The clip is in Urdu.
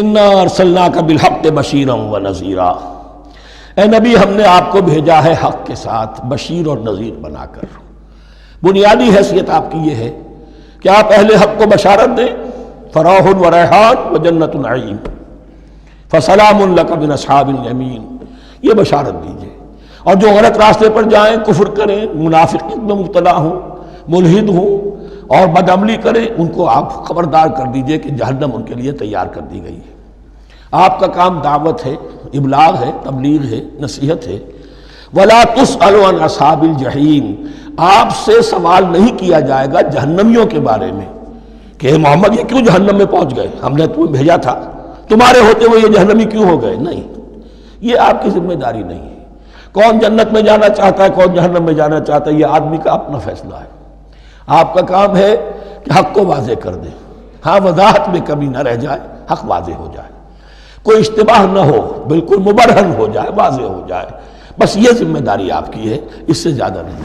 انا ارسلناک بالحق بشیرا ونذیرا، اے نبی ہم نے آپ کو بھیجا ہے حق کے ساتھ بشیر اور نذیر بنا کر۔ بنیادی حیثیت آپ کی یہ ہے کہ آپ اہل حق کو بشارت دیں، فراح و ریحان و جنت نعیم، فسلام لک من اصحاب الیمین، یہ بشارت دیجئے۔ اور جو غلط راستے پر جائیں، کفر کریں، منافقت میں مبتلا ہوں، ملحد ہوں اور بدعملی کریں، ان کو آپ خبردار کر دیجئے کہ جہنم ان کے لیے تیار کر دی گئی ہے۔ آپ کا کام دعوت ہے، ابلاغ ہے، تبلیغ ہے، نصیحت ہے۔ وَلَا تُسْأَلُ عَنْ أَصْحَابِ الْجَحِيمِ، آپ سے سوال نہیں کیا جائے گا جہنمیوں کے بارے میں کہ محمد یہ کیوں جہنم میں پہنچ گئے، ہم نے تمہیں بھیجا تھا، تمہارے ہوتے ہوئے یہ جہنمی کیوں ہو گئے؟ نہیں، یہ آپ کی ذمہ داری نہیں ہے۔ کون جنت میں جانا چاہتا ہے، کون جہنم میں جانا چاہتا ہے، یہ آدمی کا اپنا فیصلہ ہے۔ آپ کا کام ہے کہ حق کو واضح کر دیں، ہاں وضاحت میں کمی نہ رہ جائے، حق واضح ہو جائے، کوئی اشتباہ نہ ہو، بالکل مبرہن ہو جائے، واضح ہو جائے، بس یہ ذمہ داری آپ کی ہے، اس سے زیادہ نہیں۔